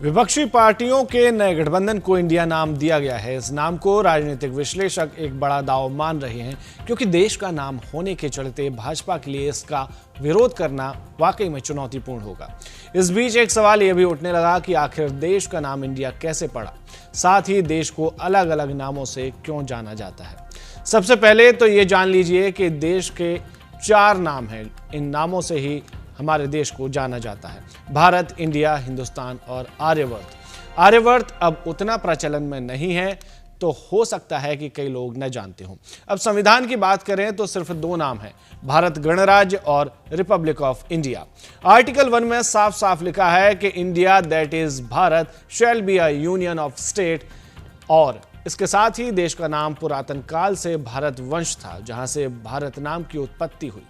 विपक्षी पार्टियों के नए गठबंधन को इंडिया नाम दिया गया है। इस नाम को राजनीतिक विश्लेषक एक बड़ा दांव मान रहे हैं, क्योंकि देश का नाम होने के चलते भाजपा के लिए इसका विरोध करना वाकई में चुनौतीपूर्ण होगा। इस बीच एक सवाल यह भी उठने लगा कि आखिर देश का नाम इंडिया कैसे पड़ा, साथ ही देश को अलग अलग नामों से क्यों जाना जाता है। सबसे पहले तो ये जान लीजिए कि देश के 4 नाम हैं। इन नामों से ही हमारे देश को जाना जाता है: भारत, इंडिया, हिंदुस्तान और आर्यवर्त। आर्यवर्त अब उतना प्रचलन में नहीं है, तो हो सकता है कि कई लोग न जानते हों। अब संविधान की बात करें तो सिर्फ 2 नाम हैं: भारत गणराज्य और रिपब्लिक ऑफ इंडिया। आर्टिकल 1 में साफ साफ लिखा है कि India that is Bharat shall be a union of state, और इसके साथ ही देश का नाम पुरातन काल से भारत वंश था, जहां से भारत नाम की उत्पत्ति हुई।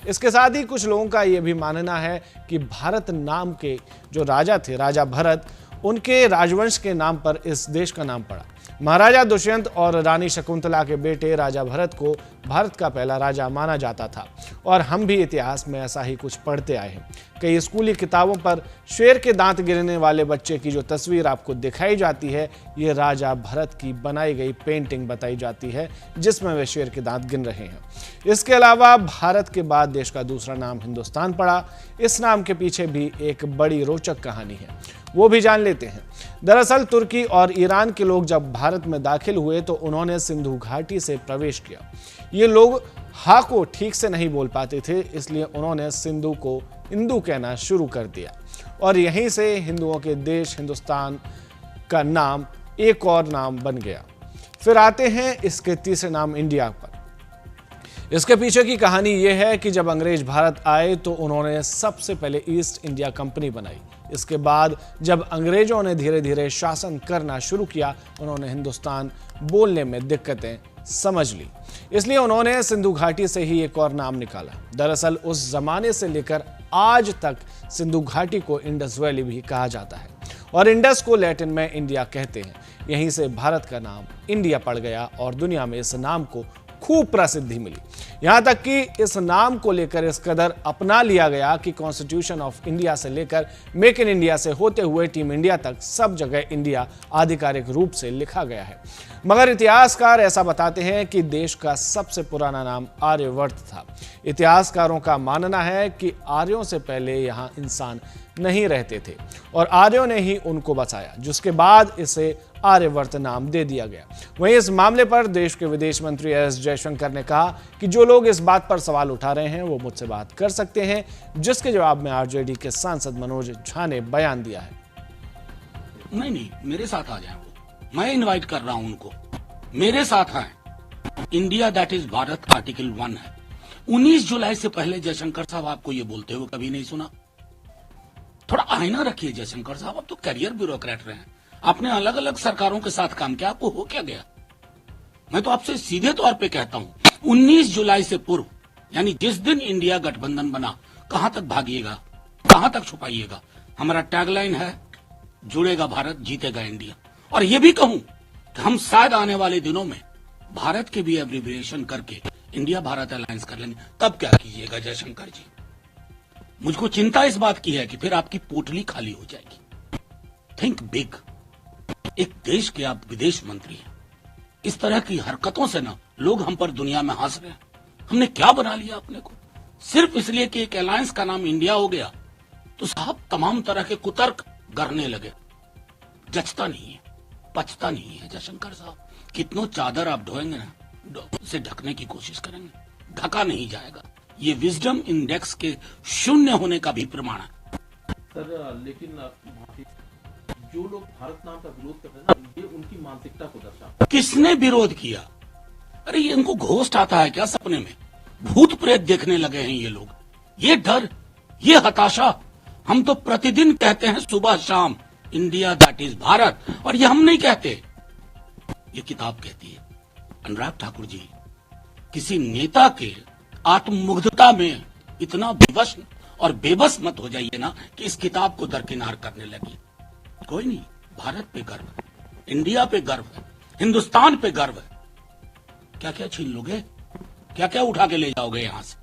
इसके साथ ही कुछ लोगों का यह भी मानना है कि भारत नाम के जो राजा थे, राजा भरत, उनके राजवंश के नाम पर इस देश का नाम पड़ा। महाराजा दुष्यंत और रानी शकुंतला के बेटे राजा भरत को भारत का पहला राजा माना जाता था, और हम भी इतिहास में ऐसा ही कुछ पढ़ते आए हैं। कई स्कूली किताबों पर शेर के दांत गिरने वाले बच्चे की जो तस्वीर आपको दिखाई जाती है, ये राजा भरत की बनाई गई पेंटिंग बताई जाती है, जिसमें वे शेर के दांत गिन रहे हैं। इसके अलावा भारत के बाद देश का दूसरा नाम हिंदुस्तान पड़ा। इस नाम के पीछे भी एक बड़ी रोचक कहानी है, वो भी जान लेते हैं। दरअसल तुर्की और ईरान के लोग जब भारत में दाखिल हुए तो उन्होंने सिंधु घाटी से प्रवेश किया। ये लोग हा को ठीक से नहीं बोल पाते थे, इसलिए उन्होंने सिंधु को हिंदू कहना शुरू कर दिया, और यहीं से हिंदुओं के देश हिंदुस्तान का नाम एक और नाम बन गया। फिर आते हैं इसके तीसरे नाम इंडिया पर। इसके पीछे की कहानी यह है कि जब अंग्रेज भारत आए तो उन्होंने सबसे पहले ईस्ट इंडिया कंपनी बनाई। इसके बाद जब अंग्रेजों ने धीरे धीरे शासन करना शुरू किया, उन्होंने हिंदुस्तान बोलने में दिक्कतें समझ ली, इसलिए उन्होंने सिंधु घाटी से ही एक और नाम निकाला। दरअसल उस जमाने से लेकर आज तक सिंधु घाटी को इंडस वैली भी कहा जाता है, और इंडस को लैटिन में इंडिया कहते हैं। यहीं से भारत का नाम इंडिया पड़ गया और दुनिया में इस नाम को खूब प्रसिद्धि मिली। यहां तक कि इस नाम को लेकर इस कदर अपना लिया गया कि कॉन्स्टिट्यूशन ऑफ इंडिया से लेकर मेक इन इंडिया से होते हुए टीम इंडिया तक सब जगह इंडिया आधिकारिक रूप से लिखा गया है। मगर इतिहासकार ऐसा बताते हैं कि देश का सबसे पुराना नाम आर्यवर्त था। इतिहासकारों का मानना है कि आर्यों से पहले यहां इंसान नहीं रहते थे और आर्यों ने ही उनको बसाया, जिसके बाद इसे आर्यवर्त नाम दे दिया गया। वहीं इस मामले पर देश के विदेश मंत्री एस जयशंकर ने कहा कि जो लोग इस बात पर सवाल उठा रहे हैं वो मुझसे बात कर सकते हैं, जिसके जवाब में आरजेडी के सांसद मनोज झा ने बयान दिया है। नहीं, मेरे साथ आ जाए वो, मैं इनवाइट कर रहा हूं उनको, मेरे साथ आए। India that is Bharat article 1 है। 19 जुलाई से पहले जयशंकर साहब आपको ये बोलते हुए कभी नहीं सुना। थोड़ा आईना रखिए जयशंकर साहब, आप तो कैरियर ब्यूरोक्रेट रहे हैं, आपने अलग अलग सरकारों के साथ काम किया, आपको हो क्या गया? मैं तो आपसे सीधे तौर पे कहता हूं, 19 जुलाई से पूर्व, यानी जिस दिन इंडिया गठबंधन बना, कहां तक भागिएगा, कहां तक छुपाइएगा? हमारा टैगलाइन है, जुड़ेगा भारत, जीतेगा इंडिया। और यह भी कहूं कि हम शायद आने वाले दिनों में भारत के भी एब्रिविएशन करके इंडिया भारत अलायंस कर लेंगे। तब क्या कीजिएगा जयशंकर जी? मुझको चिंता इस बात की है कि फिर आपकी पोटली खाली हो जाएगी। Think big. एक देश के आप विदेश मंत्री हैं, इस तरह की हरकतों से ना लोग हम पर दुनिया में हंस रहे हैं। हमने क्या बना लिया अपने को? सिर्फ इसलिए कि एक अलायंस का नाम इंडिया हो गया तो साहब तमाम तरह के कुतर्क गढ़ने लगे। जचता नहीं है, पचता नहीं है जयशंकर साहब। कितनों चादर आप ढोएंगे ना, उसे ढकने की कोशिश करेंगे, ढका नहीं जाएगा। ये विजडम इंडेक्स के 0 होने का भी प्रमाण है। सर, लेकिन जो लोग भारत नाम का विरोध कर रहे हैं, ये उनकी मानसिकता को दर्शाता है। किसने विरोध किया? अरे ये इनको घोस्ट आता है क्या सपने में? भूत प्रेत देखने लगे हैं ये लोग। ये डर, ये हताशा, हम तो प्रतिदिन कहते हैं सुबह शाम इंडिया दैट इज भारत, और ये हम नहीं कहते, ये किताब कहती है। अनुराग ठाकुर जी, किसी नेता के आत्ममुग्धता में इतना विवश और बेबस मत हो जाइए ना कि इस किताब को दरकिनार करने लगी। कोई नहीं, भारत पे गर्व है, इंडिया पे गर्व है, हिंदुस्तान पे गर्व है। क्या क्या छीन लोगे? क्या क्या उठा के ले जाओगे यहां से?